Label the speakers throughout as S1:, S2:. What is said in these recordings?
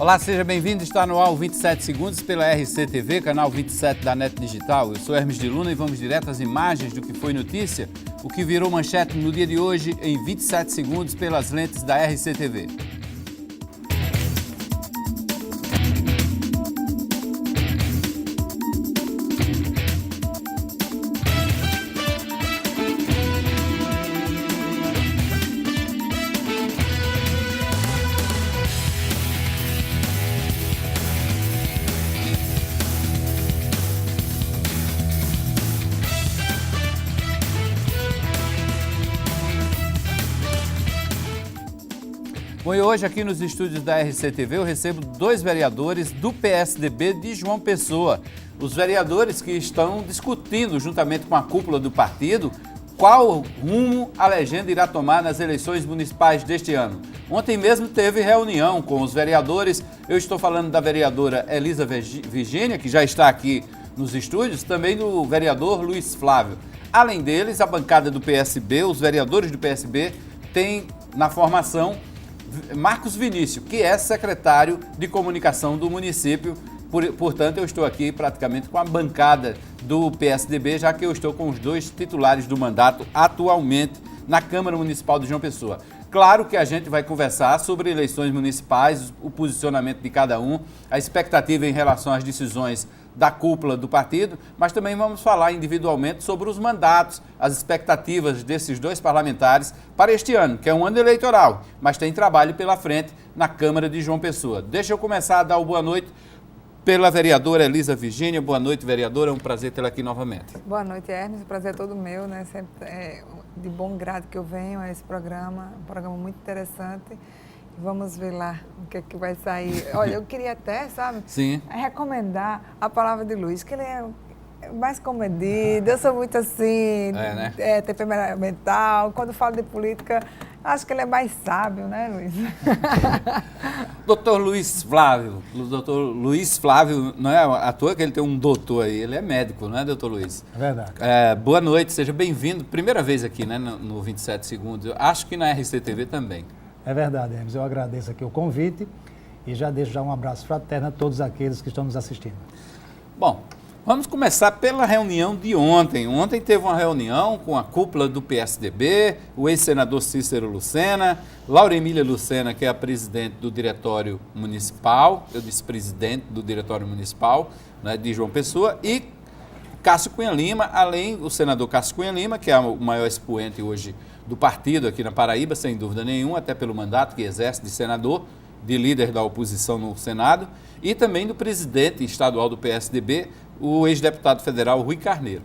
S1: Olá, seja bem-vindo. Está no ar o 27 Segundos pela RCTV, canal 27 da NET Digital. Eu sou Hermes de Luna e vamos direto às imagens do que foi notícia, o que virou manchete no dia de hoje em 27 segundos pelas lentes da RCTV. Bom, e hoje aqui nos estúdios da RCTV eu recebo dois vereadores do PSDB de João Pessoa. Os vereadores que estão discutindo, juntamente com a cúpula do partido, qual rumo a legenda irá tomar nas eleições municipais deste ano. Ontem mesmo teve reunião com os vereadores. Eu estou falando da vereadora Elisa Virgínia, que já está aqui nos estúdios, também do vereador Luiz Flávio. Além deles, a bancada do PSB, os vereadores do PSB, têm na formação Marcos Vinícius, que é secretário de comunicação do município. Portanto, eu estou aqui praticamente com a bancada do PSDB, já que eu estou com os dois titulares do mandato atualmente na Câmara Municipal de João Pessoa. Claro que a gente vai conversar sobre eleições municipais, o posicionamento de cada um, a expectativa em relação às decisões da cúpula do partido, mas também vamos falar individualmente sobre os mandatos, as expectativas desses dois parlamentares para este ano, que é um ano eleitoral, mas tem trabalho pela frente na Câmara de João Pessoa. Deixa eu começar a dar o boa noite pela vereadora Elisa Virgínia. Boa noite, vereadora, é um prazer tê-la aqui novamente.
S2: Boa noite, Hermes, o prazer é todo meu, né? Sempre é de bom grado que eu venho a esse programa, um programa muito interessante. Vamos ver lá o que é que vai sair. Olha, eu queria até, sabe,
S1: Sim,
S2: recomendar a palavra de Luiz, que ele é mais comedido, eu sou muito assim,
S1: né?
S2: temperamental. Quando falo de política, acho que ele é mais sábio, né, Luiz?
S1: Doutor Luiz Flávio, não é à toa que ele tem um doutor aí, ele é médico, não é, doutor Luiz?
S3: É verdade.
S1: Boa noite, seja bem-vindo. Primeira vez aqui, né, no 27 Segundos, eu acho que na RCTV também.
S3: É verdade, Hermes. Eu agradeço aqui o convite e já deixo um abraço fraterno a todos aqueles que estão nos assistindo.
S1: Bom, vamos começar pela reunião de ontem. Ontem teve uma reunião com a cúpula do PSDB, o ex-senador Cícero Lucena, Laura Emília Lucena, que é a presidente do Diretório Municipal, eu disse presidente do Diretório Municipal, né, de João Pessoa, e Cássio Cunha Lima, além do senador Cássio Cunha Lima, que é o maior expoente hoje do partido aqui na Paraíba, sem dúvida nenhuma, até pelo mandato que exerce de senador, de líder da oposição no Senado, e também do presidente estadual do PSDB, o ex-deputado federal Rui Carneiro.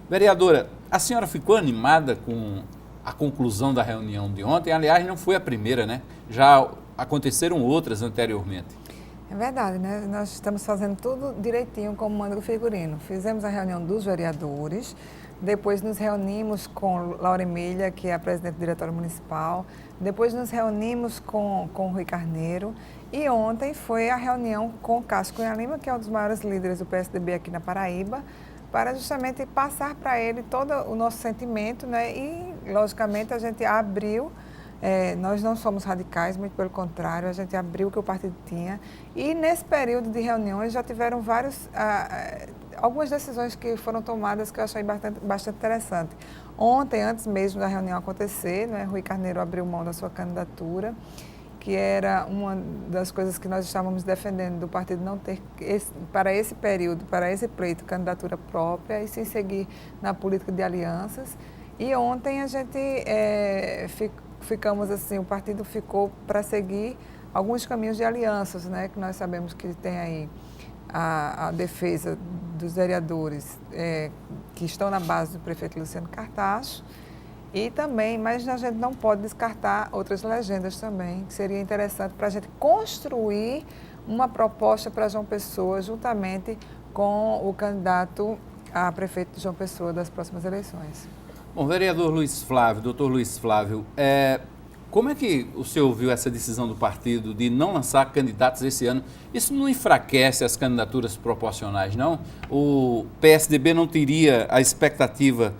S1: Vereadora, a senhora ficou animada com a conclusão da reunião de ontem? Aliás, não foi a primeira, né? Já aconteceram outras anteriormente.
S2: É verdade, né? Nós estamos fazendo tudo direitinho como manda o figurino. Fizemos a reunião dos vereadores, depois nos reunimos com Laura Emília, que é a presidente do Diretório Municipal, depois nos reunimos com o Rui Carneiro e ontem foi a reunião com o Cássio Cunha Lima, que é um dos maiores líderes do PSDB aqui na Paraíba, para justamente passar para ele todo o nosso sentimento, né? E, logicamente, a gente abriu. Nós não somos radicais, muito pelo contrário, a gente abriu o que o partido tinha e nesse período de reuniões já tiveram algumas decisões que foram tomadas que eu achei bastante interessante. Ontem, antes mesmo da reunião acontecer, né, Rui Carneiro abriu mão da sua candidatura, que era uma das coisas que nós estávamos defendendo do partido não ter, para esse período, para esse pleito, candidatura própria e sim seguir na política de alianças. E ontem a gente ficamos assim, o partido ficou para seguir alguns caminhos de alianças, né, que nós sabemos que tem aí a defesa dos vereadores que estão na base do prefeito Luciano Cartacho e também, mas a gente não pode descartar outras legendas também, que seria interessante para a gente construir uma proposta para João Pessoa juntamente com o candidato a prefeito de João Pessoa das próximas eleições.
S1: Bom, vereador Luiz Flávio, doutor Luiz Flávio, como é que o senhor viu essa decisão do partido de não lançar candidatos esse ano? Isso não enfraquece as candidaturas proporcionais, não? O PSDB não teria a expectativa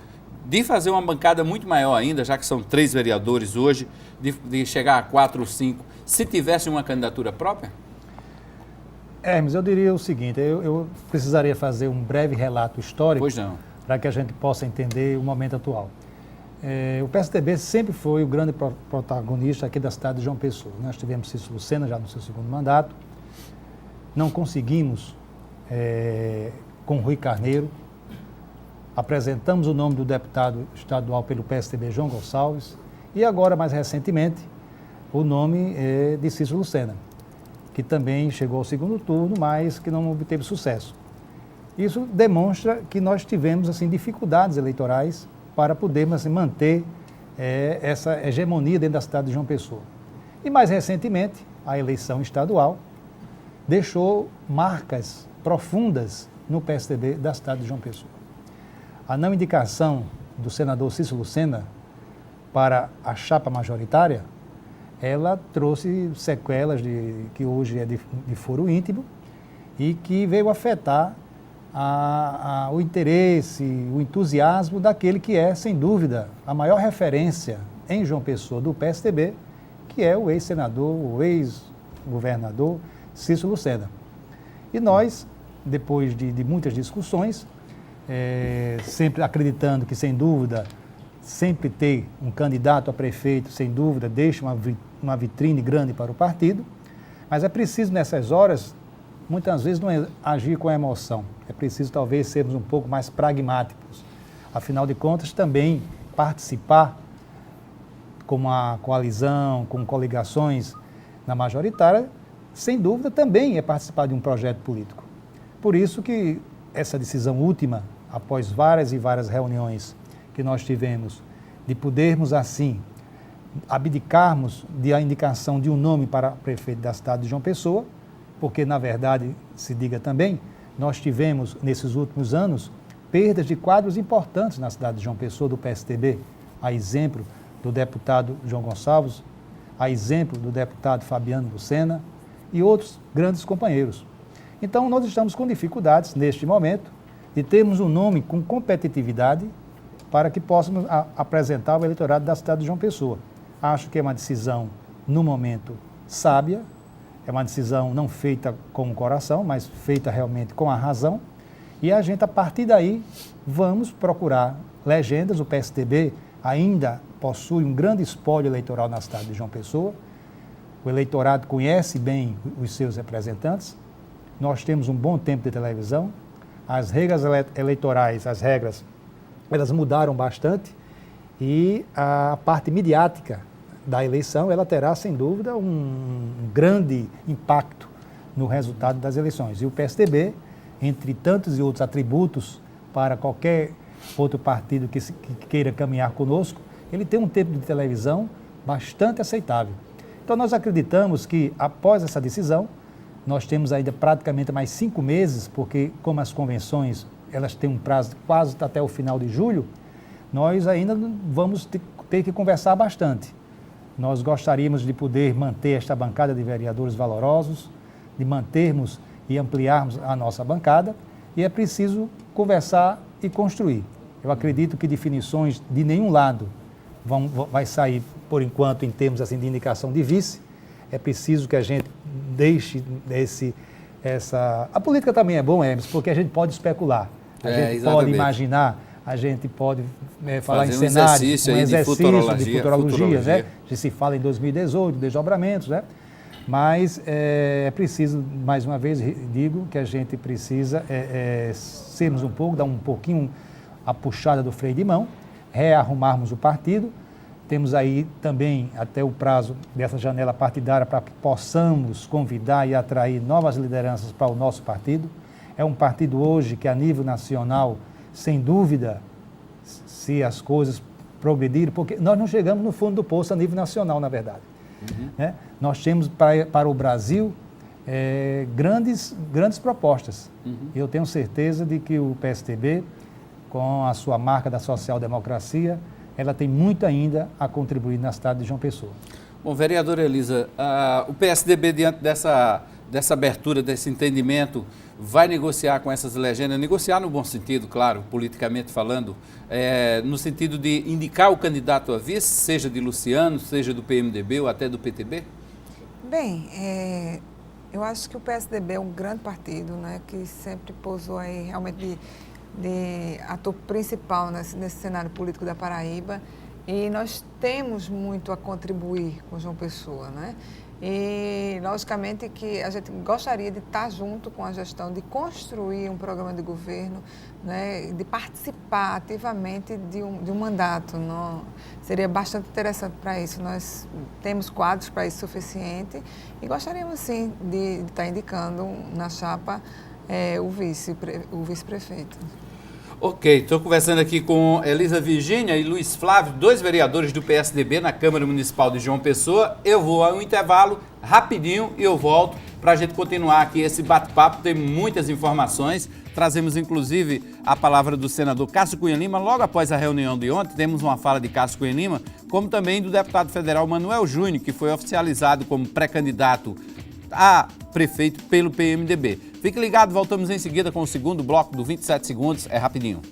S1: de fazer uma bancada muito maior ainda, já que são 3 vereadores hoje, de chegar a 4 ou 5, se tivesse uma candidatura própria?
S3: Hermes, eu diria o seguinte, eu precisaria fazer um breve relato histórico para que a gente possa entender o momento atual. O PSDB sempre foi o grande protagonista aqui da cidade de João Pessoa. Nós tivemos Cícero Lucena já no seu segundo mandato, não conseguimos com Rui Carneiro, apresentamos o nome do deputado estadual pelo PSDB, João Gonçalves, e agora, mais recentemente, o nome de Cícero Lucena, que também chegou ao segundo turno, mas que não obteve sucesso. Isso demonstra que nós tivemos assim, dificuldades eleitorais para podermos assim, manter essa hegemonia dentro da cidade de João Pessoa. E mais recentemente, a eleição estadual deixou marcas profundas no PSDB da cidade de João Pessoa. A não indicação do senador Cícero Lucena para a chapa majoritária, ela trouxe sequelas que hoje é de foro íntimo e que veio afetar o interesse, o entusiasmo daquele que é, sem dúvida, a maior referência em João Pessoa do PSDB, que é o ex-senador, o ex-governador Cícero Lucena. E nós, depois de muitas discussões, sempre acreditando que, sem dúvida, sempre ter um candidato a prefeito, sem dúvida, deixa uma vitrine grande para o partido, mas é preciso, nessas horas, muitas vezes não agir com emoção. É preciso, talvez, sermos um pouco mais pragmáticos. Afinal de contas, também participar com uma coalizão, com coligações na majoritária, sem dúvida, também é participar de um projeto político. Por isso que essa decisão última, após várias e várias reuniões que nós tivemos, de podermos, assim, abdicarmos da indicação de um nome para prefeito da cidade de João Pessoa, porque, na verdade, se diga também, nós tivemos, nesses últimos anos, perdas de quadros importantes na cidade de João Pessoa, do PSDB, a exemplo do deputado João Gonçalves, a exemplo do deputado Fabiano Lucena e outros grandes companheiros. Então, nós estamos com dificuldades, neste momento, de termos um nome com competitividade para que possamos apresentar o eleitorado da cidade de João Pessoa. Acho que é uma decisão, no momento, sábia, é uma decisão não feita com o coração, mas feita realmente com a razão. E a gente, a partir daí, vamos procurar legendas. O PSDB ainda possui um grande espólio eleitoral na cidade de João Pessoa. O eleitorado conhece bem os seus representantes. Nós temos um bom tempo de televisão. As regras eleitorais, elas mudaram bastante. E a parte midiática da eleição, ela terá, sem dúvida, um grande impacto no resultado das eleições. E o PSDB, entre tantos e outros atributos para qualquer outro partido que queira caminhar conosco, ele tem um tempo de televisão bastante aceitável. Então, nós acreditamos que, após essa decisão, nós temos ainda praticamente mais 5 meses, porque, como as convenções elas têm um prazo quase até o final de julho, nós ainda vamos ter que conversar bastante. Nós gostaríamos de poder manter esta bancada de vereadores valorosos, de mantermos e ampliarmos a nossa bancada, e é preciso conversar e construir. Eu acredito que definições de nenhum lado vai sair, por enquanto, em termos assim, de indicação de vice. É preciso que a gente deixe A política também é bom, Hermes, porque a gente pode especular, a gente pode imaginar, a gente pode falar em cenários, um exercício de futurologia, né? Já se fala em 2018, desdobramentos, né? Mas é preciso, mais uma vez digo, que a gente precisa sermos dar um pouquinho a puxada do freio de mão, rearrumarmos o partido. Temos aí também até o prazo dessa janela partidária para que possamos convidar e atrair novas lideranças para o nosso partido. É um partido hoje que, a nível nacional, sem dúvida, se as coisas progredirem, porque nós não chegamos no fundo do poço a nível nacional, na verdade. Né? Nós temos para o Brasil grandes propostas. E eu tenho certeza de que o PSDB, com a sua marca da social-democracia, ela tem muito ainda a contribuir na cidade de João Pessoa.
S1: Bom, vereadora Elisa, o PSDB, diante dessa abertura, desse entendimento, vai negociar com essas legendas, negociar no bom sentido, claro, politicamente falando, no sentido de indicar o candidato a vice, seja de Luciano, seja do PMDB ou até do PTB?
S2: Bem, Eu acho que o PSDB é um grande partido, né, que sempre posou aí realmente de ator principal nesse cenário político da Paraíba, e nós temos muito a contribuir com João Pessoa, né? E, logicamente, que a gente gostaria de estar junto com a gestão, de construir um programa de governo, né, de participar ativamente de um mandato. Não, seria bastante interessante para isso. Nós temos quadros para isso suficiente e gostaríamos, sim, de estar indicando na chapa o vice-prefeito.
S1: Ok, estou conversando aqui com Elisa Virgínia e Luiz Flávio, 2 vereadores do PSDB na Câmara Municipal de João Pessoa. Eu vou a um intervalo rapidinho e eu volto para a gente continuar aqui esse bate-papo. Tem muitas informações. Trazemos, inclusive, a palavra do senador Cássio Cunha Lima. Logo após a reunião de ontem, temos uma fala de Cássio Cunha Lima, como também do deputado federal Manuel Júnior, que foi oficializado como pré-candidato a prefeito pelo PMDB. Fique ligado, voltamos em seguida com o segundo bloco do 27 segundos, é rapidinho.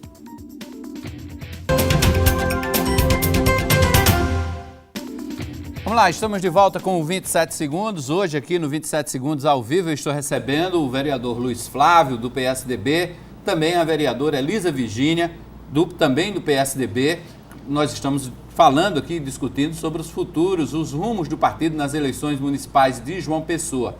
S1: Vamos lá, estamos de volta com o 27 segundos. Hoje aqui no 27 segundos ao vivo eu estou recebendo o vereador Luiz Flávio do PSDB, também a vereadora Elisa Virgínia, também do PSDB. Nós estamos falando aqui, discutindo sobre os futuros, os rumos do partido nas eleições municipais de João Pessoa.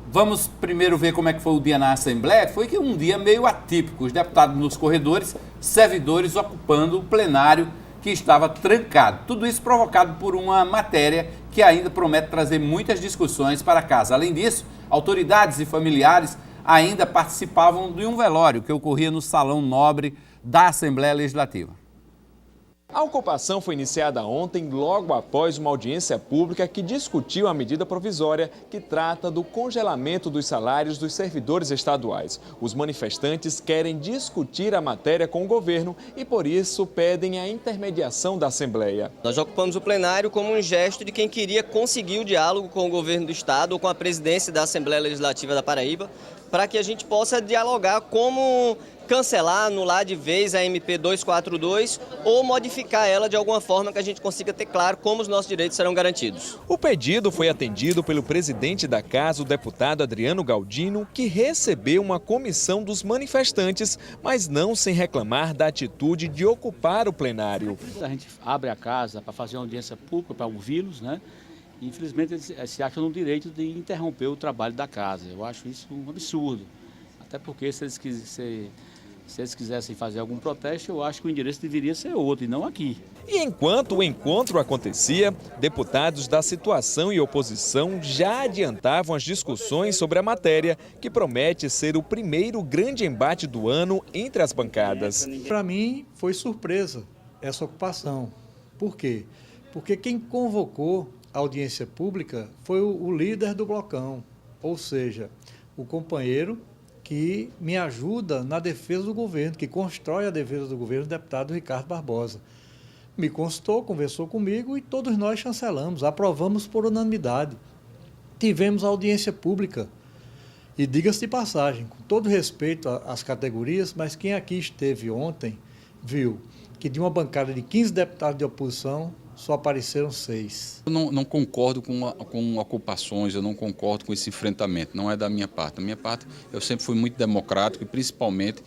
S1: Vamos primeiro ver como é que foi o dia na Assembleia. Foi que um dia meio atípico, os deputados nos corredores, servidores ocupando o plenário que estava trancado. Tudo isso provocado por uma matéria que ainda promete trazer muitas discussões para casa. Além disso, autoridades e familiares ainda participavam de um velório que ocorria no Salão Nobre da Assembleia Legislativa.
S4: A ocupação foi iniciada ontem, logo após uma audiência pública que discutiu a medida provisória que trata do congelamento dos salários dos servidores estaduais. Os manifestantes querem discutir a matéria com o governo e, por isso, pedem a intermediação da Assembleia.
S5: Nós ocupamos o plenário como um gesto de quem queria conseguir o diálogo com o governo do Estado ou com a presidência da Assembleia Legislativa da Paraíba, para que a gente possa dialogar como cancelar, anular de vez a MP 242 ou modificar ela de alguma forma que a gente consiga ter claro como os nossos direitos serão garantidos.
S4: O pedido foi atendido pelo presidente da casa, o deputado Adriano Galdino, que recebeu uma comissão dos manifestantes, mas não sem reclamar da atitude de ocupar o plenário.
S6: A gente abre a casa para fazer uma audiência pública, para ouvi-los, né? Infelizmente eles se acham no direito de interromper o trabalho da casa. Eu acho isso um absurdo, até porque se eles quisessem fazer algum protesto, eu acho que o endereço deveria ser outro e não aqui.
S4: E enquanto o encontro acontecia, deputados da situação e oposição já adiantavam as discussões sobre a matéria, que promete ser o primeiro grande embate do ano entre as bancadas.
S7: Para mim foi surpresa essa ocupação. Por quê? Porque quem convocou a audiência pública foi o líder do blocão, ou seja, o companheiro que me ajuda na defesa do governo, que constrói a defesa do governo, o deputado Ricardo Barbosa. Me consultou, conversou comigo e todos nós chancelamos, aprovamos por unanimidade. Tivemos audiência pública. E diga-se de passagem, com todo respeito às categorias, mas quem aqui esteve ontem viu que de uma bancada de 15 deputados de oposição, só apareceram 6.
S8: Eu não concordo com ocupações, eu não concordo com esse enfrentamento, não é da minha parte. Da minha parte, eu sempre fui muito democrático e principalmente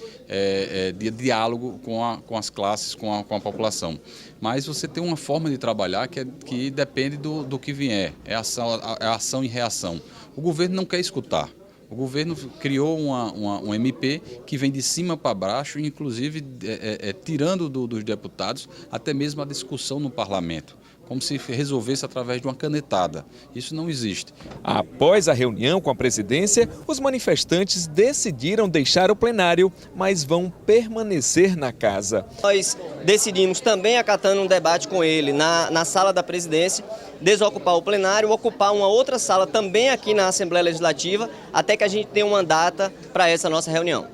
S8: de diálogo com as classes, com a população. Mas você tem uma forma de trabalhar que depende do que vier, é ação e reação. O governo não quer escutar. O governo criou um MP que vem de cima para baixo, inclusive tirando dos deputados até mesmo a discussão no parlamento, como se resolvesse através de uma canetada. Isso não existe.
S4: Após a reunião com a presidência, os manifestantes decidiram deixar o plenário, mas vão permanecer na casa.
S5: Nós decidimos também, acatando um debate com ele na sala da presidência, desocupar o plenário, ocupar uma outra sala também aqui na Assembleia Legislativa, até que a gente tenha uma data para essa nossa reunião.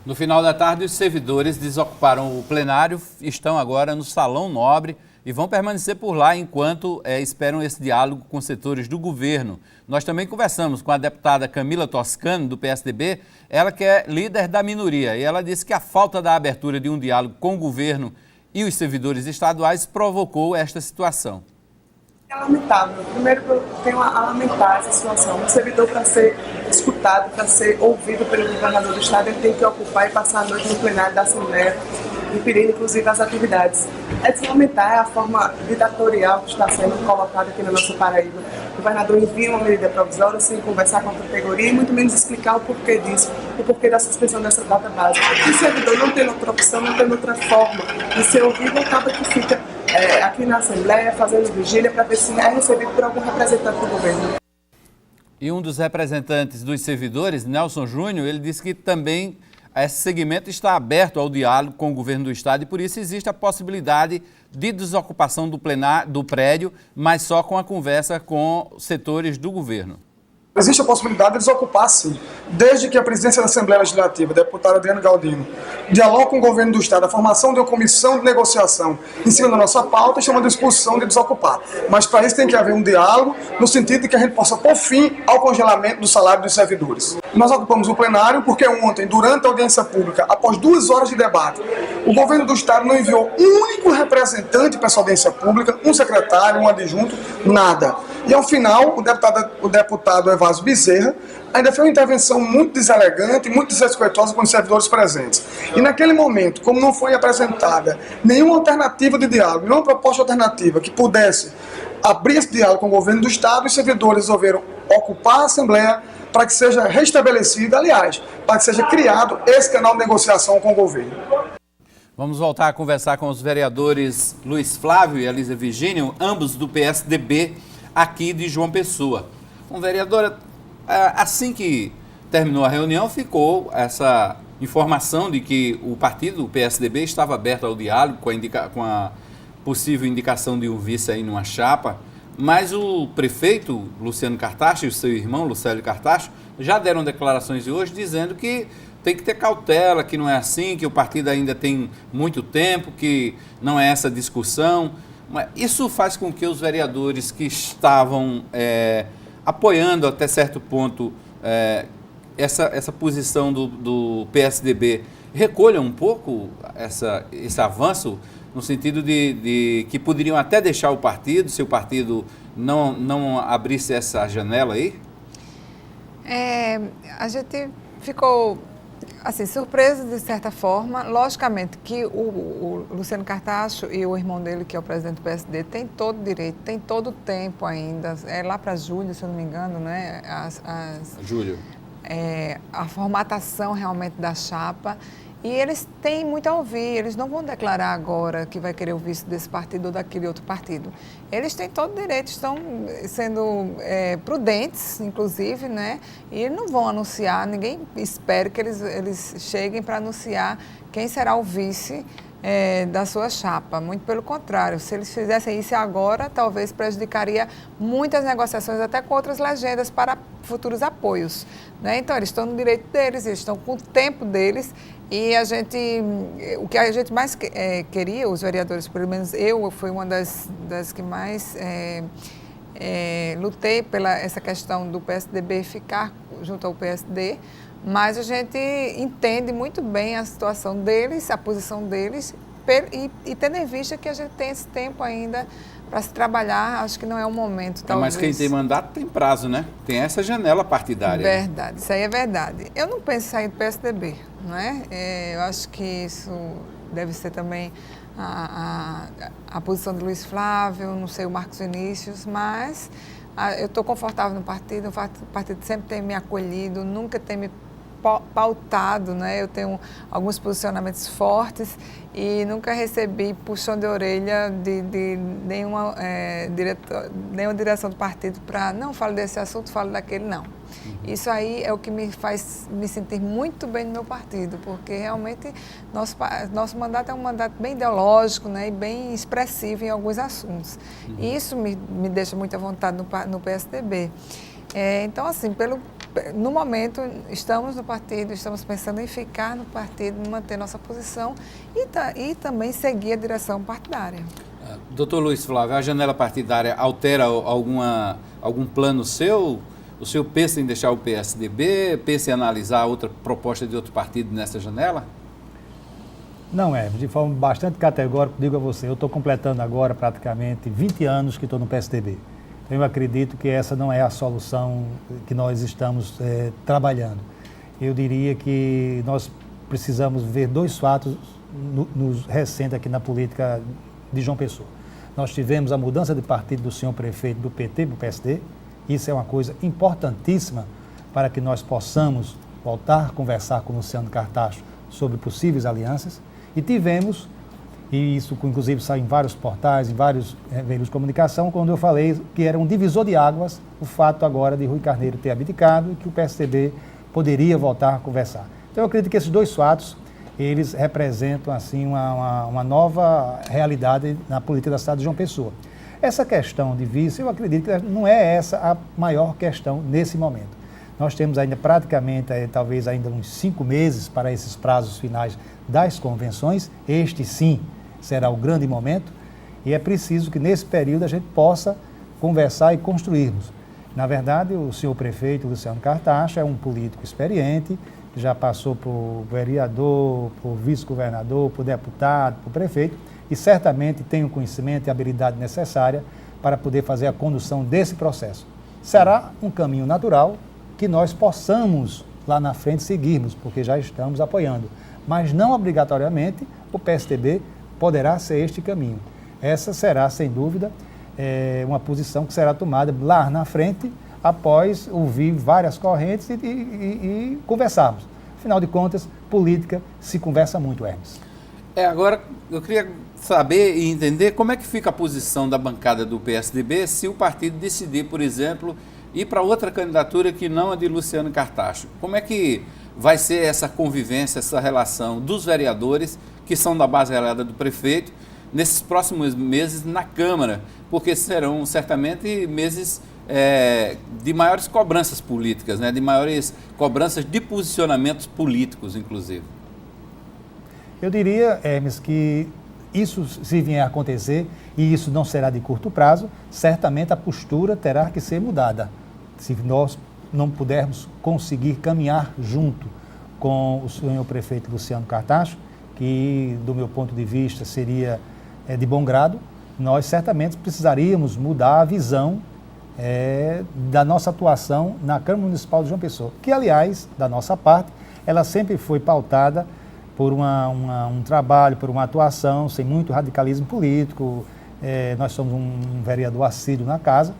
S1: No final da tarde, os servidores desocuparam o plenário, estão agora no Salão Nobre e vão permanecer por lá enquanto esperam esse diálogo com setores do governo. Nós também conversamos com a deputada Camila Toscano, do PSDB, ela que é líder da minoria, e ela disse que a falta da abertura de um diálogo com o governo e os servidores estaduais provocou esta situação.
S9: É lamentável. Primeiro, eu tenho a lamentar essa situação. O servidor, para ser escutado, para ser ouvido pelo governador do estado, ele tem que ocupar e passar a noite no plenário da Assembleia, impedindo, inclusive, as atividades. É de se lamentar a forma ditatorial que está sendo colocada aqui na nossa Paraíba. O governador envia uma medida provisória sem conversar com a categoria e muito menos explicar o porquê disso, o porquê da suspensão dessa data básica. E o servidor não tem outra opção, não tem outra forma de ser ouvido, acaba que fica aqui na Assembleia fazendo vigília para ver se é recebido por algum representante do governo.
S1: E um dos representantes dos servidores, Nelson Júnior, ele disse que também esse segmento está aberto ao diálogo com o governo do estado e por isso existe a possibilidade de desocupação do prédio, mas só com a conversa com setores do governo.
S10: Existe a possibilidade de desocupar, sim, desde que a presidência da Assembleia Legislativa, deputado Adriano Galdino, dialogue com o governo do estado, a formação de uma comissão de negociação em cima da nossa pauta, chamando de expulsão de desocupar. Mas para isso tem que haver um diálogo, no sentido de que a gente possa pôr fim ao congelamento do salário dos servidores. Nós ocupamos o plenário porque ontem, durante a audiência pública, após 2 horas de debate, o governo do estado não enviou um único representante para essa audiência pública, um secretário, um adjunto, nada. E ao final, o deputado Evásio Bezerra ainda fez uma intervenção muito deselegante, muito desrespeitosa com os servidores presentes. E naquele momento, como não foi apresentada nenhuma alternativa de diálogo, nenhuma proposta alternativa que pudesse abrir esse diálogo com o governo do estado, os servidores resolveram ocupar a Assembleia para que seja restabelecida, aliás, para que seja criado esse canal de negociação com o governo.
S1: Vamos voltar a conversar com os vereadores Luiz Flávio e Elisa Virgínio, ambos do PSDB, aqui de João Pessoa. Vereadora, assim que terminou a reunião, ficou essa informação de que o partido, o PSDB, estava aberto ao diálogo com a possível indicação de um vice aí numa chapa, mas o prefeito Luciano Cartacho e o seu irmão Lucélio Cartacho já deram declarações de hoje dizendo que tem que ter cautela, que não é assim, que o partido ainda tem muito tempo, que não é essa discussão. Isso faz com que os vereadores que estavam apoiando até certo ponto essa posição do PSDB recolham um pouco esse avanço, no sentido de que poderiam até deixar o partido, se o partido não abrisse essa janela aí?
S2: A gente ficou assim, surpreso de certa forma. Logicamente que o Luciano Cartacho e o irmão dele, que é o presidente do PSD, tem todo o direito, tem todo o tempo ainda, lá para julho, se eu não me engano, né?
S1: Julho.
S2: A formatação realmente da chapa. E eles têm muito a ouvir, eles não vão declarar agora que vai querer o vice desse partido ou daquele outro partido. Eles têm todo o direito, estão sendo prudentes, inclusive, né? E não vão anunciar, ninguém espera que eles cheguem para anunciar quem será o vice da sua chapa. Muito pelo contrário, se eles fizessem isso agora, talvez prejudicaria muitas negociações, até com outras legendas para futuros apoios, né? Então, eles estão no direito deles, eles estão com o tempo deles. E o que a gente mais queria, os vereadores, pelo menos eu, fui uma das que mais lutei pela essa questão do PSDB ficar junto ao PSD, mas a gente entende muito bem a situação deles, a posição deles, e tendo em vista que a gente tem esse tempo ainda para se trabalhar, acho que não é o momento, talvez.
S1: Mas quem tem mandato tem prazo, né? Tem essa janela partidária.
S2: Verdade, isso aí é verdade. Eu não penso em sair do PSDB, não é? Eu acho que isso deve ser também a posição do Luiz Flávio, não sei, o Marcos Vinícius, mas eu estou confortável no partido, o partido sempre tem me acolhido, nunca tem me pautado, né? Eu tenho alguns posicionamentos fortes e nunca recebi puxão de orelha de nenhuma direção do partido para não falo desse assunto, falo daquele, não. Isso aí é o que me faz me sentir muito bem no meu partido, porque realmente nosso mandato é um mandato bem ideológico, né? E bem expressivo em alguns assuntos. E isso me deixa muito à vontade no PSDB. Então, assim, no momento, estamos no partido, estamos pensando em ficar no partido, manter nossa posição e também seguir a direção partidária.
S1: Doutor Luiz Flávio, a janela partidária altera algum plano seu? O senhor pensa em deixar o PSDB? Pensa em analisar outra proposta de outro partido nessa janela?
S3: Não é, de forma bastante categórica, digo a você, eu estou completando agora praticamente 20 anos que estou no PSDB. Então eu acredito que essa não é a solução que nós estamos trabalhando. Eu diria que nós precisamos ver dois fatos nos recentes aqui na política de João Pessoa. Nós tivemos a mudança de partido do senhor prefeito do PT para o PSD. Isso é uma coisa importantíssima para que nós possamos voltar a conversar com o Luciano Cartacho sobre possíveis alianças. E tivemos, e isso inclusive saiu em vários portais, em vários veículos de comunicação, quando eu falei que era um divisor de águas o fato agora de Rui Carneiro ter abdicado e que o PSDB poderia voltar a conversar. Então eu acredito que esses dois fatos, eles representam assim uma nova realidade na política da cidade de João Pessoa. Essa questão de vice, eu acredito que não é essa a maior questão nesse momento. Nós temos ainda praticamente, talvez ainda uns 5 meses para esses prazos finais das convenções. Este sim será o grande momento e é preciso que nesse período a gente possa conversar e construirmos. Na verdade, o senhor prefeito Luciano Cartacho é um político experiente, já passou por vereador, por vice-governador, por deputado, por prefeito, e certamente tem o conhecimento e a habilidade necessária para poder fazer a condução desse processo. Será um caminho natural que nós possamos lá na frente seguirmos, porque já estamos apoiando. Mas não obrigatoriamente o PSDB poderá ser este caminho. Essa será, sem dúvida, uma posição que será tomada lá na frente, após ouvir várias correntes e conversarmos. Afinal de contas, política se conversa muito, Hermes.
S1: Agora, eu queria saber e entender como é que fica a posição da bancada do PSDB se o partido decidir, por exemplo, ir para outra candidatura que não a de Luciano Cartacho. Como é que vai ser essa convivência, essa relação dos vereadores, que são da base aliada do prefeito, nesses próximos meses na Câmara? Porque serão certamente meses de maiores cobranças políticas, né? De maiores cobranças de posicionamentos políticos, inclusive.
S3: Eu diria, Hermes, que isso, se vier a acontecer, e isso não será de curto prazo, certamente a postura terá que ser mudada. Se nós não pudermos conseguir caminhar junto com o senhor prefeito Luciano Cartacho, que, do meu ponto de vista, seria de bom grado, nós certamente precisaríamos mudar a visão da nossa atuação na Câmara Municipal de João Pessoa, que, aliás, da nossa parte, ela sempre foi pautada por um trabalho, por uma atuação sem muito radicalismo político. Nós somos um vereador assíduo na casa,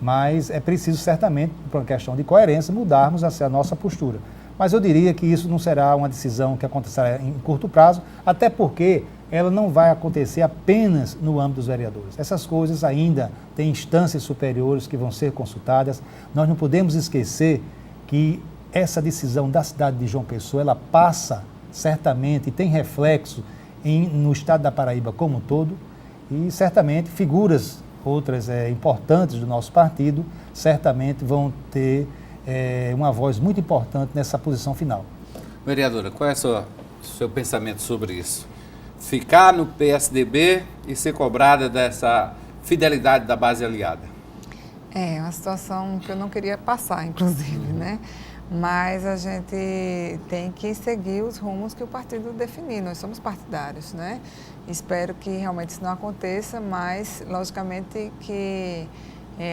S3: mas é preciso certamente, por uma questão de coerência, mudarmos a nossa postura. Mas eu diria que isso não será uma decisão que acontecerá em curto prazo, até porque ela não vai acontecer apenas no âmbito dos vereadores. Essas coisas ainda têm instâncias superiores que vão ser consultadas. Nós não podemos esquecer que essa decisão da cidade de João Pessoa, ela passa certamente e tem reflexo no estado da Paraíba como um todo, e certamente figuras outras importantes do nosso partido certamente vão ter uma voz muito importante nessa posição final.
S1: Vereadora, qual é o seu pensamento sobre isso? Ficar no PSDB e ser cobrada dessa fidelidade da base aliada?
S2: É uma situação que eu não queria passar, inclusive, né? Mas a gente tem que seguir os rumos que o partido definir. Nós somos partidários, né? Espero que realmente isso não aconteça, mas, logicamente, que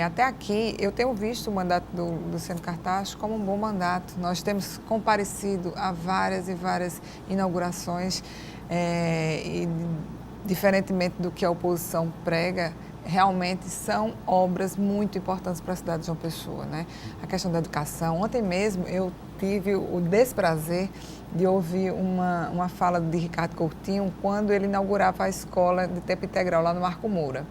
S2: até aqui eu tenho visto o mandato do Luciano Cartacho como um bom mandato. Nós temos comparecido a várias e várias inaugurações e, diferentemente do que a oposição prega, realmente são obras muito importantes para a cidade de João Pessoa, né? A questão da educação. Ontem mesmo eu tive o desprazer de ouvir uma fala de Ricardo Coutinho quando ele inaugurava a escola de tempo integral lá no Marco Moura.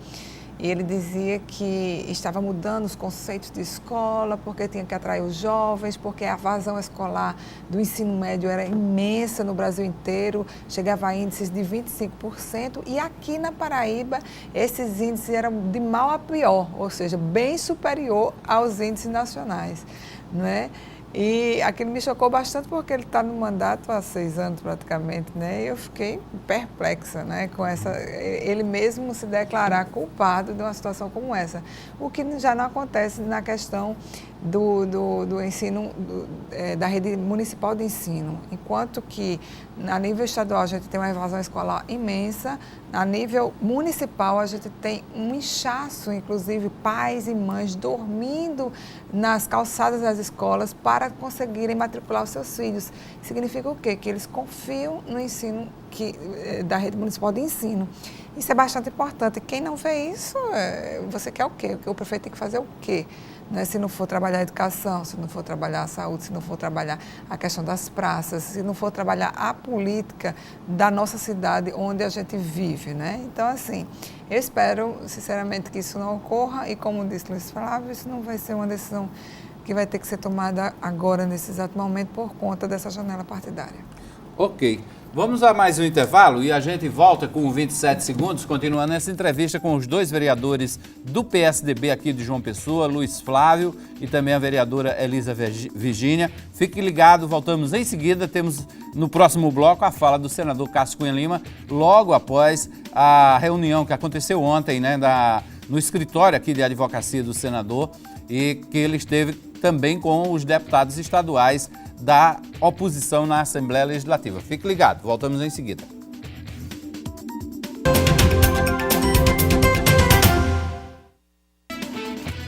S2: E ele dizia que estava mudando os conceitos de escola, porque tinha que atrair os jovens, porque a evasão escolar do ensino médio era imensa no Brasil inteiro, chegava a índices de 25%, e aqui na Paraíba esses índices eram de mal a pior, ou seja, bem superior aos índices nacionais, né? E aquilo me chocou bastante porque ele está no mandato há 6 anos praticamente, né? E eu fiquei perplexa, né? Com ele mesmo se declarar culpado de uma situação como essa. O que já não acontece na questão do ensino, da rede municipal de ensino. Enquanto que, a nível estadual, a gente tem uma evasão escolar imensa, a nível municipal, a gente tem um inchaço, inclusive pais e mães dormindo nas calçadas das escolas para conseguirem matricular os seus filhos. Significa o quê? Que eles confiam no ensino da rede municipal de ensino. Isso é bastante importante. Quem não vê isso, você quer o quê? O prefeito tem que fazer o quê? Né? Se não for trabalhar a educação, se não for trabalhar a saúde, se não for trabalhar a questão das praças, se não for trabalhar a política da nossa cidade onde a gente vive, né? Então, assim, eu espero, sinceramente, que isso não ocorra e, como disse Luiz Flávio, isso não vai ser uma decisão que vai ter que ser tomada agora, nesse exato momento, por conta dessa janela partidária.
S1: Ok. Vamos a mais um intervalo e a gente volta com 27 segundos, continuando essa entrevista com os dois vereadores do PSDB aqui de João Pessoa, Luiz Flávio e também a vereadora Elisa Virgínia. Fique ligado, voltamos em seguida. Temos no próximo bloco a fala do senador Cássio Cunha Lima, logo após a reunião que aconteceu ontem, né, no escritório aqui de advocacia do senador, e que ele esteve também com os deputados estaduais da oposição na Assembleia Legislativa. Fique ligado, voltamos em seguida.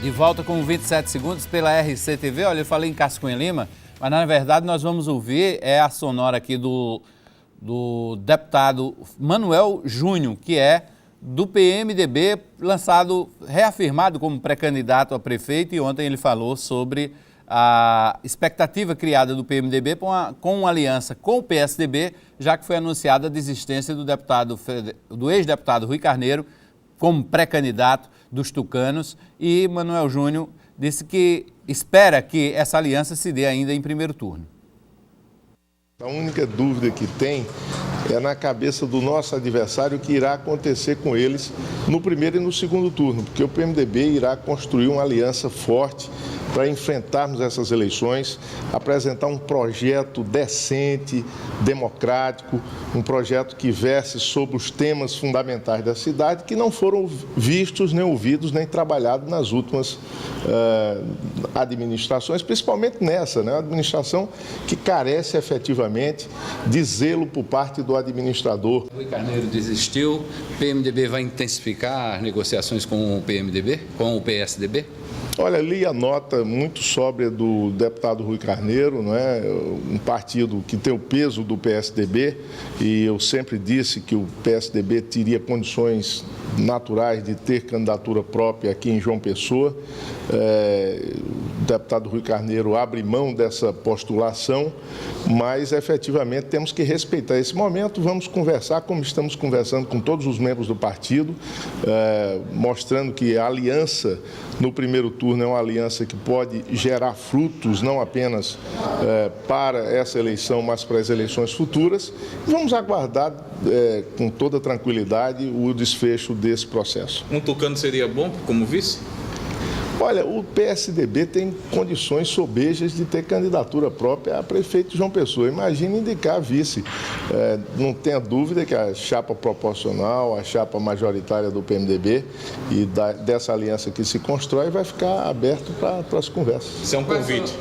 S1: De volta com 27 segundos pela RCTV. Olha, eu falei em Cássio Cunha Lima, mas na verdade nós vamos ouvir a sonora aqui do deputado Manuel Júnior, que é do PMDB, reafirmado como pré-candidato a prefeito, e ontem ele falou sobre a expectativa criada do PMDB com uma aliança com o PSDB, já que foi anunciada a desistência do ex-deputado Rui Carneiro como pré-candidato dos tucanos, e Manuel Júnior disse que espera que essa aliança se dê ainda em primeiro turno.
S11: A única dúvida que tem é na cabeça do nosso adversário o que irá acontecer com eles no primeiro e no segundo turno, porque o PMDB irá construir uma aliança forte para enfrentarmos essas eleições, apresentar um projeto decente, democrático, um projeto que verse sobre os temas fundamentais da cidade que não foram vistos, nem ouvidos, nem trabalhados nas últimas administrações, principalmente nessa, né? Uma administração que carece efetivamente de zelo por parte do administrador.
S12: Rui Carneiro desistiu, o PMDB vai intensificar as negociações com o PSDB?
S11: Olha, li a nota muito sóbria do deputado Rui Carneiro, não é? Um partido que tem o peso do PSDB, e eu sempre disse que o PSDB teria condições naturais de ter candidatura própria aqui em João Pessoa. O deputado Rui Carneiro abre mão dessa postulação, mas efetivamente temos que respeitar esse momento. Vamos conversar como estamos conversando com todos os membros do partido, mostrando que a aliança no primeiro turno é uma aliança que pode gerar frutos, não apenas para essa eleição, mas para as eleições futuras. Vamos aguardar com toda tranquilidade o desfecho desse processo.
S13: Um tucano seria bom como vice?
S11: Olha, o PSDB tem condições sobejas de ter candidatura própria a prefeito de João Pessoa. Imagine indicar vice. Não tenha dúvida que a chapa proporcional, a chapa majoritária do PMDB e dessa aliança que se constrói vai ficar aberto para as conversas.
S13: Isso é um convite.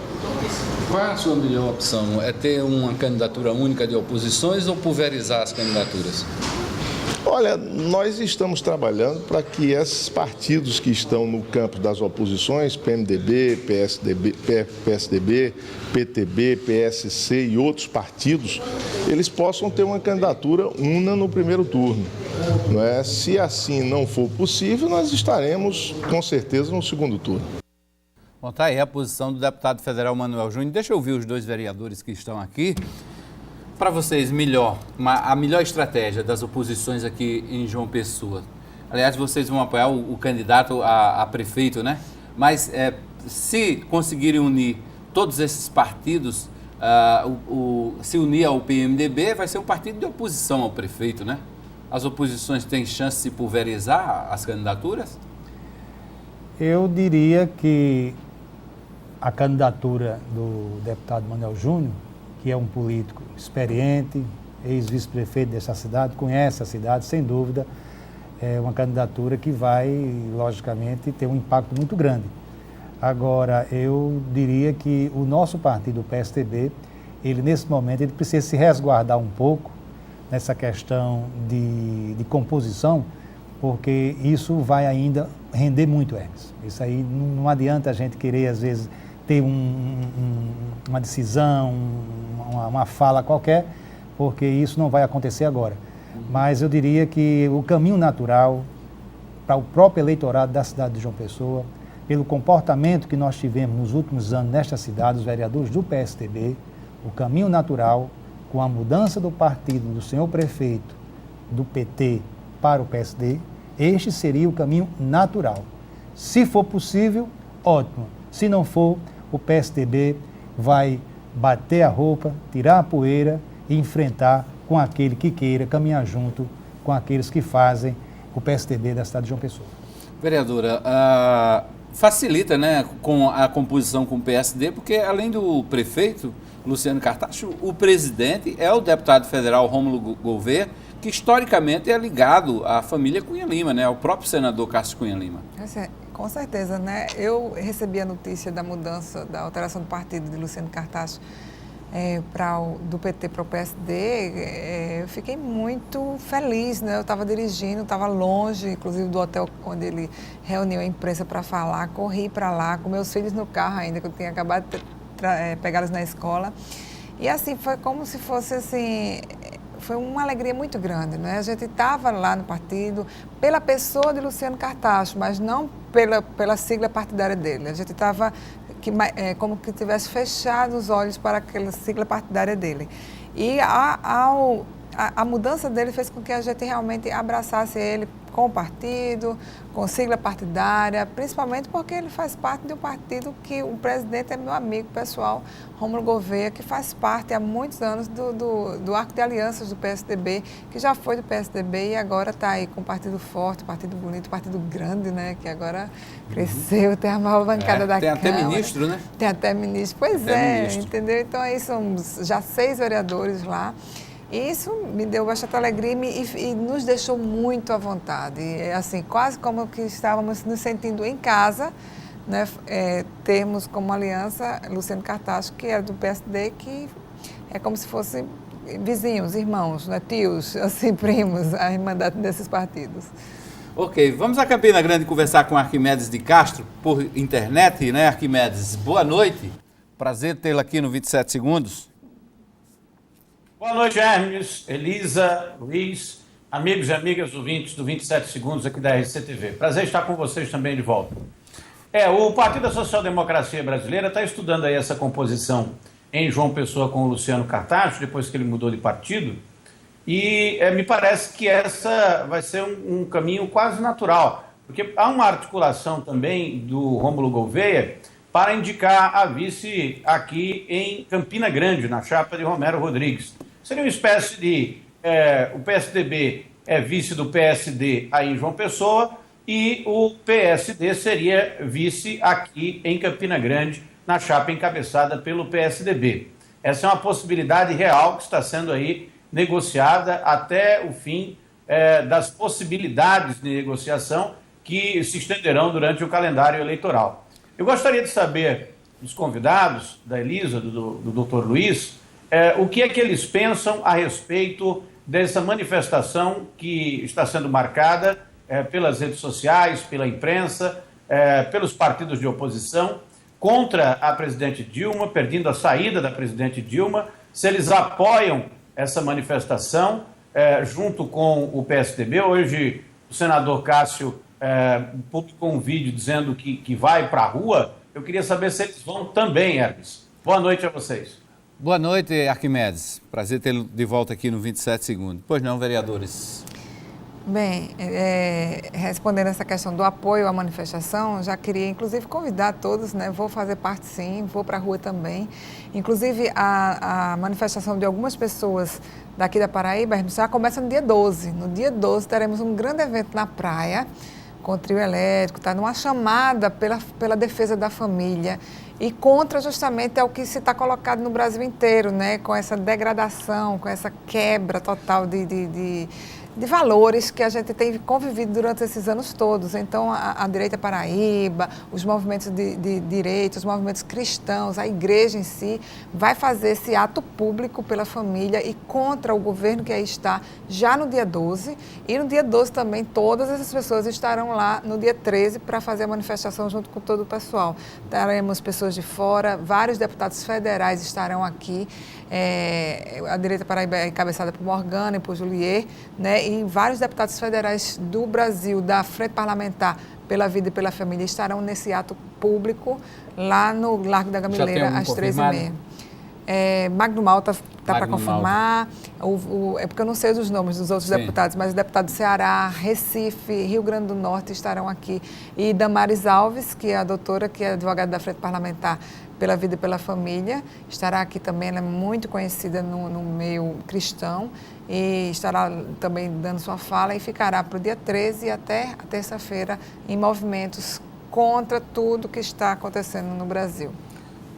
S12: Qual é a sua melhor opção? É ter uma candidatura única de oposições ou pulverizar as candidaturas?
S11: Olha, nós estamos trabalhando para que esses partidos que estão no campo das oposições, PMDB, PSDB, PTB, PSC e outros partidos, eles possam ter uma candidatura una no primeiro turno. Não é? Se assim não for possível, nós estaremos com certeza no segundo turno.
S1: Bom, tá aí a posição do deputado federal Manuel Júnior. Deixa eu ouvir os dois vereadores que estão aqui. Para vocês, a melhor estratégia das oposições aqui em João Pessoa. Aliás, vocês vão apoiar o candidato a prefeito, né? Mas se conseguirem unir todos esses partidos, se unir ao PMDB, vai ser um partido de oposição ao prefeito, né? As oposições têm chance de pulverizar as candidaturas?
S3: Eu diria que a candidatura do deputado Manuel Júnior, que é um político experiente, ex-vice-prefeito dessa cidade, conhece a cidade, sem dúvida, é uma candidatura que vai, logicamente, ter um impacto muito grande. Agora, eu diria que o nosso partido, o PSDB, ele nesse momento ele precisa se resguardar um pouco nessa questão de composição, porque isso vai ainda render muito, Hermes. Isso aí não adianta a gente querer, às vezes, ter uma decisão, uma fala qualquer, porque isso não vai acontecer agora. Mas eu diria que o caminho natural para o próprio eleitorado da cidade de João Pessoa, pelo comportamento que nós tivemos nos últimos anos nesta cidade, os vereadores do PSDB, o caminho natural, com a mudança do partido do senhor prefeito do PT para o PSD, este seria o caminho natural. Se for possível, ótimo. Se não for, o PSDB vai bater a roupa, tirar a poeira e enfrentar com aquele que queira caminhar junto com aqueles que fazem o PSDB da cidade de João Pessoa.
S1: Vereadora, facilita, né, com a composição com o PSD, porque além do prefeito Luciano Cartacho, o presidente é o deputado federal Rômulo Gouveia, que historicamente é ligado à família Cunha Lima, né, ao próprio senador Cássio Cunha Lima.
S2: Com certeza, né? Eu recebi a notícia da mudança, da alteração do partido de Luciano Cartacho do PT para o PSD, eu fiquei muito feliz, né? Eu estava dirigindo, estava longe, inclusive do hotel onde ele reuniu a imprensa para falar, corri para lá, com meus filhos no carro ainda, que eu tinha acabado de pegá-los na escola. E assim, foi como se fosse assim, foi uma alegria muito grande, né? A gente estava lá no partido pela pessoa de Luciano Cartacho, mas não pela sigla partidária dele. A gente estava como que tivesse fechado os olhos para aquela sigla partidária dele. E a mudança dele fez com que a gente realmente abraçasse ele com o partido, com sigla partidária, principalmente porque ele faz parte de um partido que o presidente é meu amigo pessoal, Rômulo Gouveia, que faz parte há muitos anos do arco de alianças do PSDB, que já foi do PSDB e agora está aí com um partido forte, partido bonito, partido grande, né, que agora cresceu, tem a maior bancada da Câmara.
S1: Tem até ministro, né?
S2: Tem até ministro, pois ministro. Entendeu? Então aí são já 6 vereadores lá. Isso me deu bastante alegria e nos deixou muito à vontade. Assim, quase como que estávamos nos sentindo em casa, né? Termos como aliança Luciano Cartacho, que era do PSD, que é como se fossem vizinhos, irmãos, né? Tios, assim, primos, a irmandade desses partidos.
S1: Ok, vamos a Campina Grande conversar com Arquimedes de Castro por internet, né, Arquimedes? Boa noite, prazer tê-la aqui no 27 Segundos.
S14: Boa noite, Hermes, Elisa, Luiz, amigos e amigas ouvintes do 27 Segundos aqui da RCTV. Prazer estar com vocês também de volta. O Partido da Social Democracia Brasileira está estudando aí essa composição em João Pessoa com o Luciano Cartacho, depois que ele mudou de partido, e me parece que essa vai ser um caminho quase natural, porque há uma articulação também do Rômulo Gouveia para indicar a vice aqui em Campina Grande, na chapa de Romero Rodrigues. Seria uma espécie de o PSDB é vice do PSD aí em João Pessoa e o PSD seria vice aqui em Campina Grande, na chapa encabeçada pelo PSDB. Essa é uma possibilidade real que está sendo aí negociada até o fim das possibilidades de negociação que se estenderão durante o calendário eleitoral. Eu gostaria de saber dos convidados, da Elisa, do Dr. Luiz, o que é que eles pensam a respeito dessa manifestação que está sendo marcada pelas redes sociais, pela imprensa, pelos partidos de oposição, contra a presidente Dilma, pedindo a saída da presidente Dilma, se eles apoiam essa manifestação junto com o PSDB. Hoje o senador Cássio publicou um vídeo dizendo que vai para a rua. Eu queria saber se eles vão também, Hermes. Boa noite a vocês.
S1: Boa noite, Arquimedes. Prazer tê-lo de volta aqui no 27 Segundos. Pois não, vereadores?
S2: Bem, respondendo essa questão do apoio à manifestação, já queria inclusive convidar todos, né? Vou fazer parte sim, vou para a rua também. Inclusive a manifestação de algumas pessoas daqui da Paraíba já começa no dia 12. No dia 12 teremos um grande evento na praia, com o trio elétrico, está numa chamada pela defesa da família e contra justamente o que se está colocado no Brasil inteiro, né? Com essa degradação, com essa quebra total de valores que a gente tem convivido durante esses anos todos. Então, a direita Paraíba, os movimentos de direitos, os movimentos cristãos, a igreja em si, vai fazer esse ato público pela família e contra o governo que aí está já no dia 12. E no dia 12 também todas essas pessoas estarão lá no dia 13 para fazer a manifestação junto com todo o pessoal. Teremos pessoas de fora, vários deputados federais estarão aqui. A direita Paraíba é encabeçada por Morgana e por Julier, né? E vários deputados federais do Brasil, da Frente Parlamentar pela Vida e pela Família, estarão nesse ato público lá no Largo da Gamileira, às 13h30. Magno Malta está para confirmar, é porque eu não sei os nomes dos outros deputados, mas o deputado do Ceará, Recife, Rio Grande do Norte estarão aqui. E Damares Alves, que é a doutora, que é advogada da Frente Parlamentar pela Vida e pela Família, estará aqui também, ela é muito conhecida no meio cristão e estará também dando sua fala e ficará para o dia 13 e até a terça-feira em movimentos contra tudo que está acontecendo no Brasil.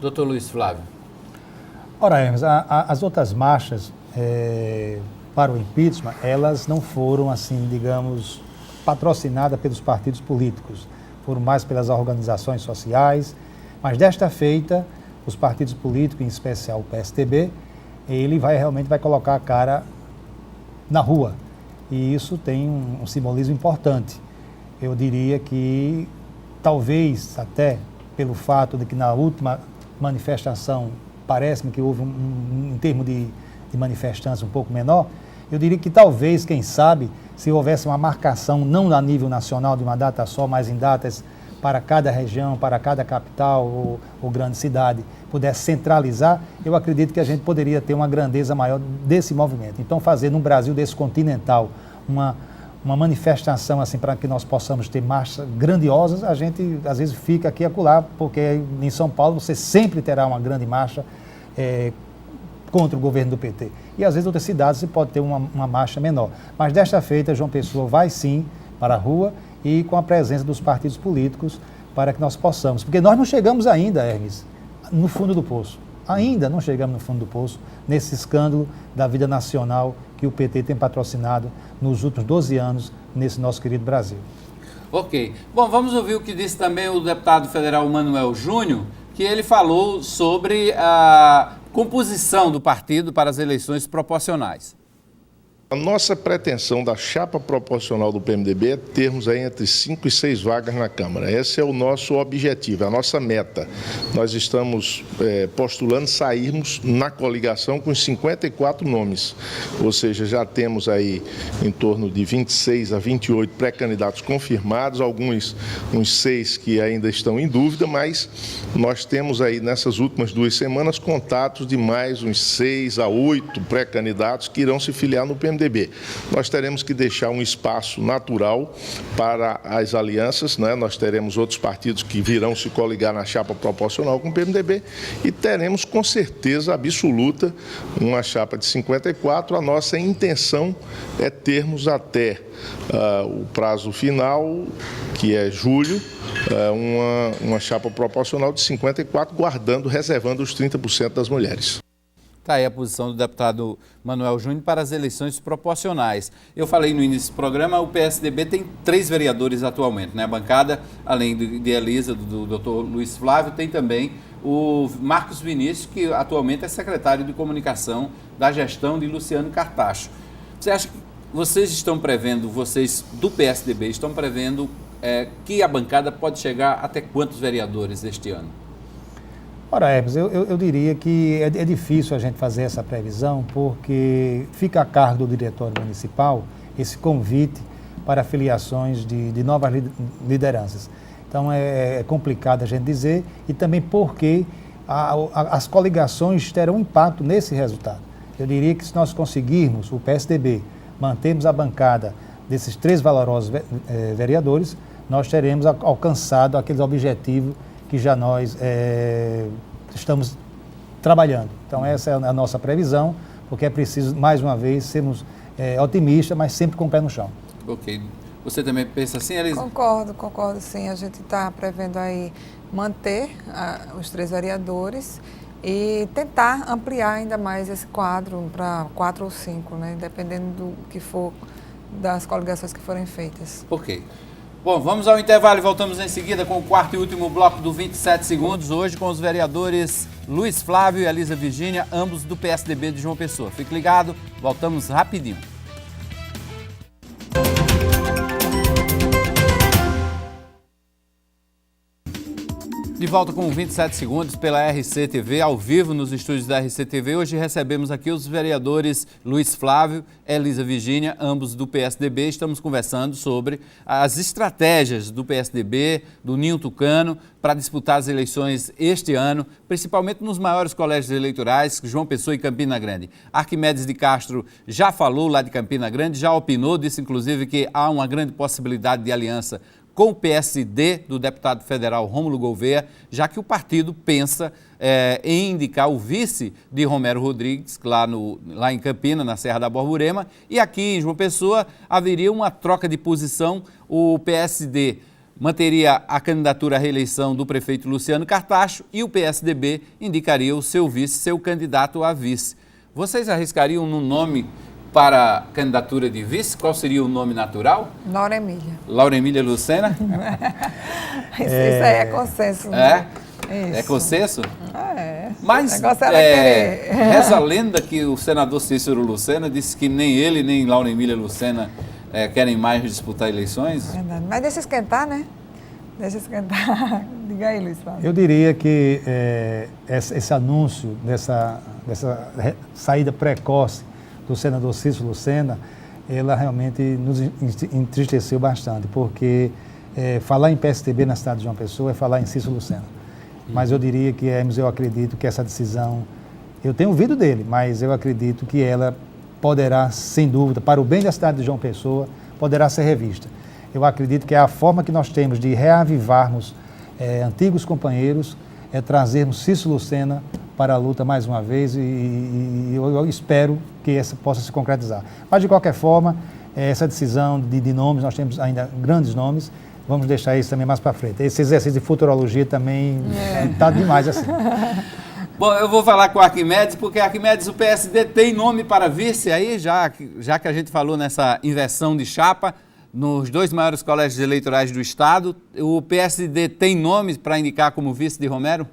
S1: Doutor Luiz Flávio.
S3: Ora, Hermes, as outras marchas para o impeachment, elas não foram, assim, digamos, patrocinadas pelos partidos políticos, foram mais pelas organizações sociais, mas desta feita, os partidos políticos, em especial o PSDB, ele realmente vai colocar a cara na rua. E isso tem um simbolismo importante. Eu diria que, talvez, até pelo fato de que na última manifestação, parece-me que houve em termos de manifestantes um pouco menor, eu diria que talvez, quem sabe, se houvesse uma marcação, não a nível nacional de uma data só, mas em datas para cada região, para cada capital ou grande cidade, pudesse centralizar, eu acredito que a gente poderia ter uma grandeza maior desse movimento. Então, fazer num Brasil desse continental uma manifestação assim para que nós possamos ter marchas grandiosas, a gente às vezes fica aqui e acolá, porque em São Paulo você sempre terá uma grande marcha contra o governo do PT. E às vezes em outras cidades você pode ter uma marcha menor. Mas desta feita, João Pessoa vai sim para a rua e com a presença dos partidos políticos para que nós possamos. Porque nós não chegamos ainda, Hermes, no fundo do poço. Ainda não chegamos no fundo do poço, nesse escândalo da vida nacional que o PT tem patrocinado nos últimos 12 anos nesse nosso querido Brasil.
S1: Ok. Bom, vamos ouvir o que disse também o deputado federal Manuel Júnior, que ele falou sobre a composição do partido para as eleições proporcionais.
S11: A nossa pretensão da chapa proporcional do PMDB é termos aí entre 5 e 6 vagas na Câmara. Esse é o nosso objetivo, a nossa meta. Nós estamos postulando sairmos na coligação com 54 nomes, ou seja, já temos aí em torno de 26 a 28 pré-candidatos confirmados, uns 6 que ainda estão em dúvida, mas nós temos aí nessas últimas 2 semanas contatos de mais uns 6 a 8 pré-candidatos que irão se filiar no PMDB. Nós teremos que deixar um espaço natural para as alianças, né? Nós teremos outros partidos que virão se coligar na chapa proporcional com o PMDB e teremos com certeza absoluta uma chapa de 54. A nossa intenção é termos até o prazo final, que é julho, uma chapa proporcional de 54, reservando os 30% das mulheres.
S1: Está aí a posição do deputado Manuel Júnior para as eleições proporcionais. Eu falei no início do programa, o PSDB tem 3 vereadores atualmente, né? A bancada, além de Elisa, do doutor Luiz Flávio, tem também o Marcos Vinícius, que atualmente é secretário de comunicação da gestão de Luciano Cartacho. Você acha que vocês do PSDB, estão prevendo que a bancada pode chegar até quantos vereadores este ano?
S3: Ora, Hermes, eu diria que é difícil a gente fazer essa previsão, porque fica a cargo do diretório municipal esse convite para filiações de novas lideranças. Então é complicado a gente dizer, e também porque as coligações terão impacto nesse resultado. Eu diria que se nós conseguirmos, o PSDB, mantermos a bancada desses 3 valorosos vereadores, nós teremos alcançado aqueles objetivos que já nós estamos trabalhando. Então essa é a nossa previsão, porque é preciso, mais uma vez, sermos otimistas, mas sempre com o pé no chão.
S1: Ok. Você também pensa assim, Elisa?
S2: Concordo sim. A gente está prevendo aí manter os 3 vereadores e tentar ampliar ainda mais esse quadro para 4 ou 5, né? Dependendo do que for das coligações que forem feitas.
S1: Ok. Bom, vamos ao intervalo e voltamos em seguida com o quarto e último bloco do 27 segundos, hoje com os vereadores Luiz Flávio e Elisa Virgínia, ambos do PSDB de João Pessoa. Fique ligado, voltamos rapidinho. De volta com 27 segundos pela RCTV, ao vivo nos estúdios da RCTV. Hoje recebemos aqui os vereadores Luiz Flávio e Elisa Virgínia, ambos do PSDB. Estamos conversando sobre as estratégias do PSDB, do Ninho Tucano, para disputar as eleições este ano, principalmente nos maiores colégios eleitorais, João Pessoa e Campina Grande. Arquimedes de Castro já falou lá de Campina Grande, já opinou, disse inclusive que há uma grande possibilidade de aliança com o PSD do deputado federal Rômulo Gouveia, já que o partido pensa em indicar o vice de Romero Rodrigues, lá em Campina, na Serra da Borborema, e aqui em João Pessoa haveria uma troca de posição. O PSD manteria a candidatura à reeleição do prefeito Luciano Cartacho e o PSDB indicaria o seu vice, seu candidato a vice. Vocês arriscariam no nome para a candidatura de vice? Qual seria o nome natural?
S2: Laura Emília.
S1: Laura Emília Lucena?
S2: Isso aí é consenso. Né?
S1: É consenso?
S2: Mas
S1: reza a lenda que o senador Cícero Lucena disse que nem ele, nem Laura Emília Lucena querem mais disputar eleições.
S2: Verdade. Mas deixa esquentar, né? Deixa esquentar. Diga aí, Luiz Flávio.
S3: Eu diria que esse anúncio dessa saída precoce do senador Cícero Lucena, ela realmente nos entristeceu bastante, porque falar em PSDB na cidade de João Pessoa é falar em Cícero Lucena. Mas eu diria que, eu acredito que essa decisão, eu tenho ouvido dele, mas eu acredito que ela poderá, sem dúvida, para o bem da cidade de João Pessoa, poderá ser revista. Eu acredito que a forma que nós temos de reavivarmos antigos companheiros é trazermos Cícero Lucena para a luta mais uma vez e eu espero que essa possa se concretizar. Mas, de qualquer forma, essa decisão de nomes, nós temos ainda grandes nomes, vamos deixar isso também mais para frente. Esse exercício de futurologia também está demais assim.
S1: Bom, eu vou falar com o Arquimedes, porque Arquimedes, o PSD tem nome para vice aí, já que a gente falou nessa inversão de chapa, nos dois maiores colégios eleitorais do Estado, o PSD tem nome para indicar como vice de Romero?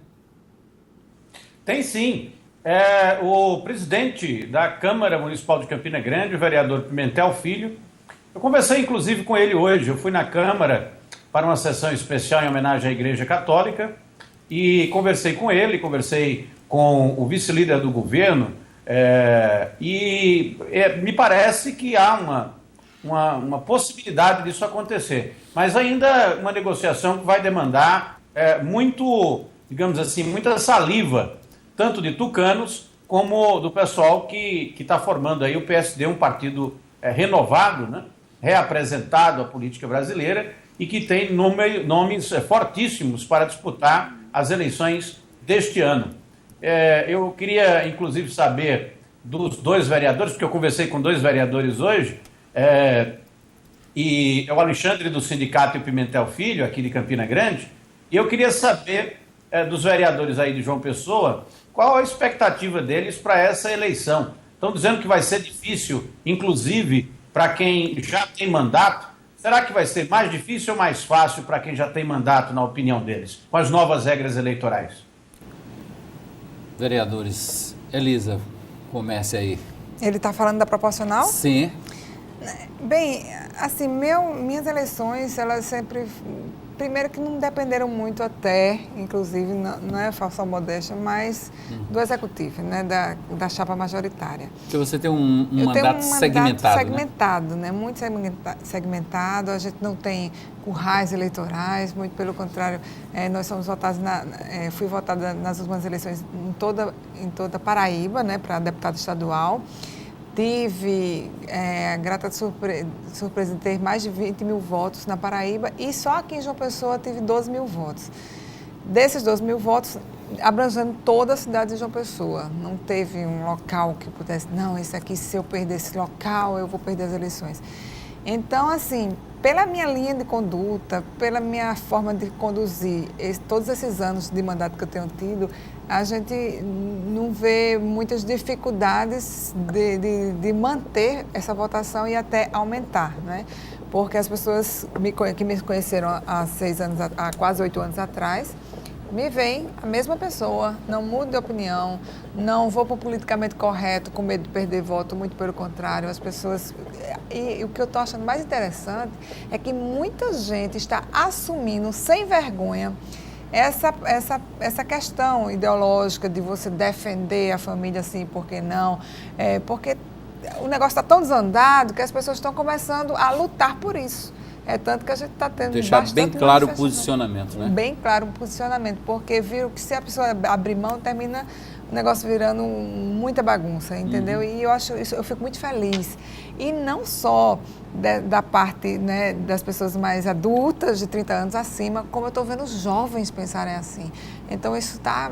S14: Tem sim. O presidente da Câmara Municipal de Campina Grande, o vereador Pimentel Filho, eu conversei inclusive com ele hoje. Eu fui na Câmara para uma sessão especial em homenagem à Igreja Católica e conversei com ele, conversei com o vice-líder do governo me parece que há uma possibilidade disso acontecer, mas ainda uma negociação que vai demandar muito, digamos assim, muita saliva, tanto de tucanos como do pessoal que está formando aí o PSD, um partido renovado, né? Reapresentado à política brasileira e que tem nomes fortíssimos para disputar as eleições deste ano. Eu queria, inclusive, saber dos dois vereadores, porque eu conversei com dois vereadores hoje, e é o Alexandre do Sindicato e o Pimentel Filho, aqui de Campina Grande, e eu queria saber dos vereadores aí de João Pessoa, qual a expectativa deles para essa eleição. Estão dizendo que vai ser difícil, inclusive, para quem já tem mandato. Será que vai ser mais difícil ou mais fácil para quem já tem mandato, na opinião deles, com as novas regras eleitorais?
S1: Vereadores, Elisa, comece aí.
S2: Ele está falando da proporcional?
S1: Sim.
S2: Bem, assim, minhas eleições, elas sempre... Primeiro que não dependeram muito até, inclusive, não é falsa modéstia, mas do executivo, né, da chapa majoritária.
S1: Porque você tem um mandato segmentado,
S2: segmentado, né? Muito segmentado, a gente não tem currais eleitorais, muito pelo contrário, nós somos votados, fui votada nas últimas eleições em toda Paraíba, né, para deputado estadual. Tive a grata surpresa de ter mais de 20 mil votos na Paraíba e só aqui em João Pessoa tive 12 mil votos. Desses 12 mil votos, abrangendo toda a cidade de João Pessoa. Não teve um local que pudesse, não, esse aqui, se eu perder esse local, eu vou perder as eleições. Então, assim, pela minha linha de conduta, pela minha forma de conduzir todos esses anos de mandato que eu tenho tido, a gente não vê muitas dificuldades de manter essa votação e até aumentar, né? Porque as pessoas que me conheceram há quase 8 anos atrás, me veem a mesma pessoa, não mudo de opinião, não vou para o politicamente correto com medo de perder voto, muito pelo contrário, as pessoas... E o que eu estou achando mais interessante é que muita gente está assumindo sem vergonha essa questão ideológica de você defender a família assim, por que não? Porque o negócio está tão desandado que as pessoas estão começando a lutar por isso. É tanto que a gente está tendo
S1: deixar bem claro o posicionamento, né?
S2: Bem claro o posicionamento, porque viram que se a pessoa abrir mão, termina o negócio virando muita bagunça, entendeu? E eu acho isso, eu fico muito feliz. E não só da parte, né, das pessoas mais adultas, de 30 anos acima, como eu estou vendo os jovens pensarem assim. Então isso está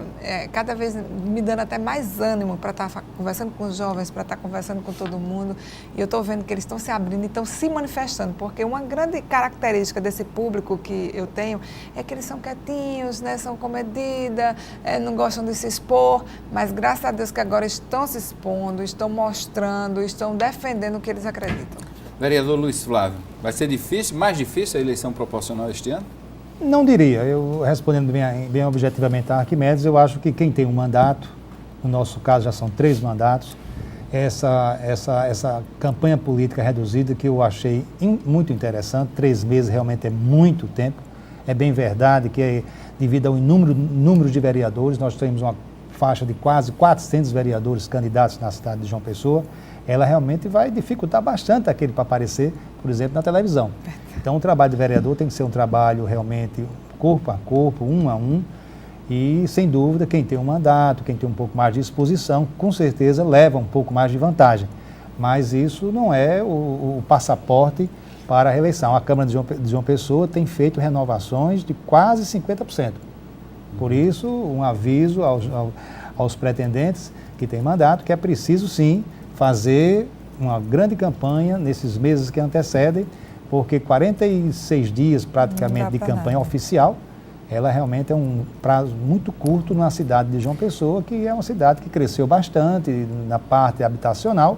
S2: cada vez me dando até mais ânimo para estar conversando com os jovens, para estar conversando com todo mundo. E eu estou vendo que eles estão se abrindo e estão se manifestando, porque uma grande característica desse público que eu tenho é que eles são quietinhos, né, são comedidos, não gostam de se expor, mas graças a Deus que agora estão se expondo, estão mostrando, estão defendendo o que eles acreditam.
S1: Vereador Luiz Flávio, vai ser difícil, mais difícil a eleição proporcional este ano?
S3: Não diria. Eu, respondendo bem objetivamente a Arquimedes, eu acho que quem tem um mandato, no nosso caso já são 3 mandatos, essa campanha política reduzida que eu achei muito interessante, 3 meses realmente é muito tempo. É bem verdade que devido ao número de vereadores, nós temos uma faixa de quase 400 vereadores candidatos na cidade de João Pessoa, ela realmente vai dificultar bastante aquele para aparecer, por exemplo, na televisão. Então, o trabalho de vereador tem que ser um trabalho realmente corpo a corpo, 1 a 1, e, sem dúvida, quem tem um mandato, quem tem um pouco mais de exposição, com certeza leva um pouco mais de vantagem. Mas isso não é o passaporte para a reeleição. A Câmara de João Pessoa tem feito renovações de quase 50%. Por isso, um aviso aos pretendentes que têm mandato que é preciso, sim, fazer uma grande campanha nesses meses que antecedem, porque 46 dias praticamente de campanha oficial, ela realmente é um prazo muito curto na cidade de João Pessoa, que é uma cidade que cresceu bastante na parte habitacional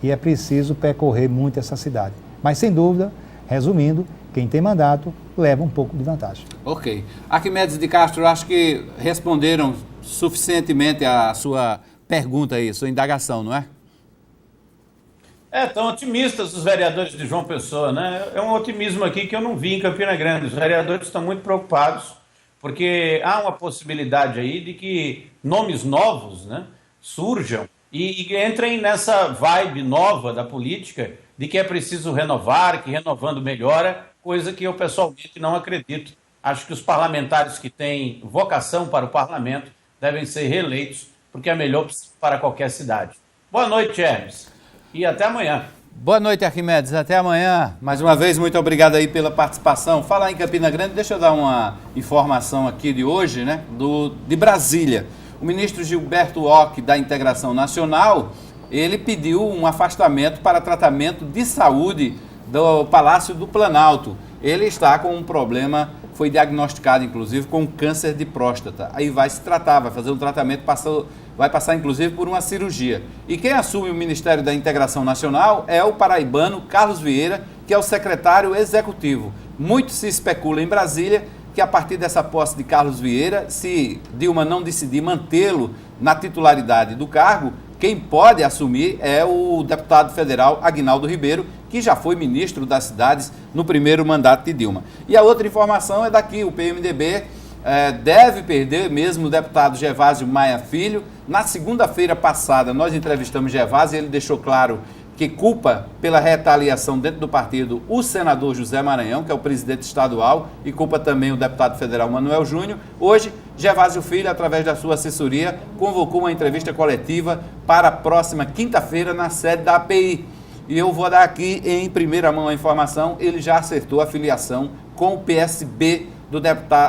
S3: e é preciso percorrer muito essa cidade. Mas, sem dúvida, resumindo, quem tem mandato leva um pouco de vantagem.
S1: Ok. Arquimedes de Castro, acho que responderam suficientemente a sua pergunta aí, sua indagação, não é?
S14: Estão otimistas os vereadores de João Pessoa, né? É um otimismo aqui que eu não vi em Campina Grande. Os vereadores estão muito preocupados, porque há uma possibilidade aí de que nomes novos, né, surjam e entrem nessa vibe nova da política de que é preciso renovar, que renovando melhora, coisa que eu pessoalmente não acredito. Acho que os parlamentares que têm vocação para o parlamento devem ser reeleitos, porque é melhor para qualquer cidade. Boa noite, Hermes. E até amanhã.
S1: Boa noite, Arquimedes. Até amanhã. Mais uma vez, muito obrigado aí pela participação. Falar em Campina Grande, deixa eu dar uma informação aqui de hoje, né? De Brasília. O ministro Gilberto Ock, da Integração Nacional, ele pediu um afastamento para tratamento de saúde do Palácio do Planalto. Ele está com um problema, foi diagnosticado, inclusive, com câncer de próstata. Aí vai se tratar, vai fazer um tratamento, vai passar, inclusive, por uma cirurgia. E quem assume o Ministério da Integração Nacional é o paraibano Carlos Vieira, que é o secretário executivo. Muito se especula em Brasília que, a partir dessa posse de Carlos Vieira, se Dilma não decidir mantê-lo na titularidade do cargo, quem pode assumir é o deputado federal Aguinaldo Ribeiro, que já foi ministro das cidades no primeiro mandato de Dilma. E a outra informação é daqui, o PMDB deve perder mesmo o deputado Gervásio Maia Filho. Na segunda-feira passada, nós entrevistamos Gervásio e ele deixou claro que culpa pela retaliação dentro do partido o senador José Maranhão, que é o presidente estadual, e culpa também o deputado federal Manuel Júnior. Hoje, Gervásio Filho, através da sua assessoria, convocou uma entrevista coletiva para a próxima quinta-feira na sede da API. E eu vou dar aqui em primeira mão a informação, ele já acertou a filiação com o PSB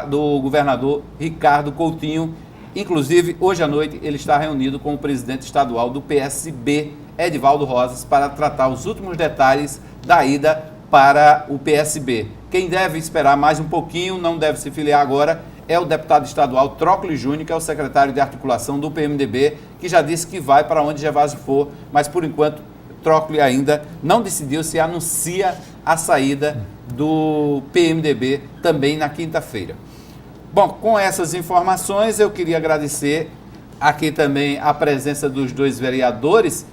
S1: do governador Ricardo Coutinho. Inclusive, hoje à noite, ele está reunido com o presidente estadual do PSB, Edivaldo Rosas, para tratar os últimos detalhes da ida para o PSB. Quem deve esperar mais um pouquinho, não deve se filiar agora, é o deputado estadual Trócoli Júnior, que é o secretário de articulação do PMDB, que já disse que vai para onde Gervásio for, mas por enquanto Trócoli ainda não decidiu se anuncia a saída do PMDB também na quinta-feira. Bom, com essas informações eu queria agradecer aqui também a presença dos dois vereadores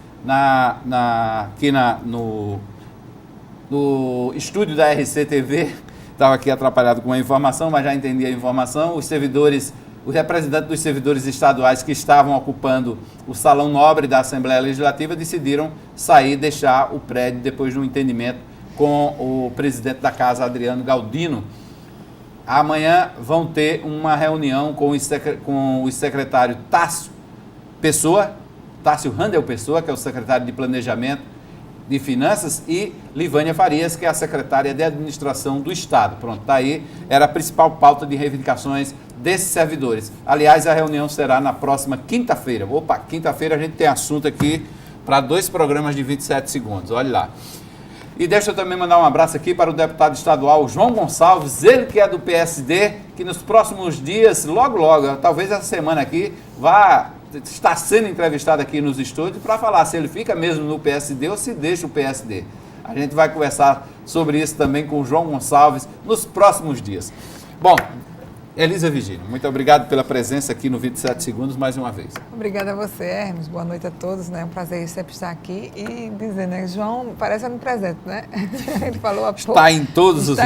S1: aqui no estúdio da RCTV. Estava aqui atrapalhado com a informação, mas já entendi a informação. Os representantes dos servidores estaduais que estavam ocupando o Salão Nobre da Assembleia Legislativa decidiram sair, deixar o prédio depois de um entendimento com o presidente da casa, Adriano Galdino. Amanhã vão ter uma reunião com o secretário Tássio Randel Pessoa, que é o secretário de Planejamento de Finanças, e Livânia Farias, que é a secretária de Administração do Estado. Pronto, tá aí, era a principal pauta de reivindicações desses servidores. Aliás, a reunião será na próxima quinta-feira. Opa, quinta-feira a gente tem assunto aqui para 2 programas de 27 segundos, olha lá. E deixa eu também mandar um abraço aqui para o deputado estadual João Gonçalves, ele que é do PSD, que nos próximos dias, logo, talvez essa semana aqui, está sendo entrevistado aqui nos estúdios para falar se ele fica mesmo no PSD ou se deixa o PSD. A gente vai conversar sobre isso também com o João Gonçalves nos próximos dias. Bom, Elisa Virgínio, muito obrigado pela presença aqui no 27 Segundos mais uma vez.
S2: Obrigada a você, Hermes. Boa noite a todos. É um prazer sempre estar aqui e dizer, né? João parece onipresente, né? Ele falou há pouco.
S1: Está em todos
S2: os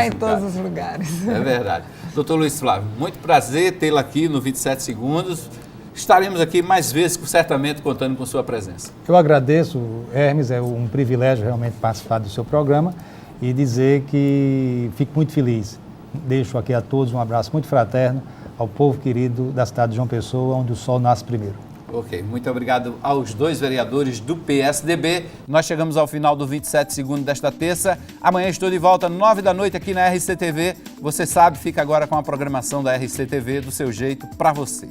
S2: lugares.
S1: É verdade. Doutor Luiz Flávio, muito prazer tê-lo aqui no 27 Segundos. Estaremos aqui mais vezes, certamente, contando com sua presença.
S3: Eu agradeço, Hermes, é um privilégio realmente participar do seu programa e dizer que fico muito feliz. Deixo aqui a todos um abraço muito fraterno ao povo querido da cidade de João Pessoa, onde o sol nasce primeiro.
S1: Ok, muito obrigado aos dois vereadores do PSDB. Nós chegamos ao final do 27 Segundos desta terça. Amanhã estou de volta, 9 da noite, aqui na RCTV. Você sabe, fica agora com a programação da RCTV do seu jeito, para você.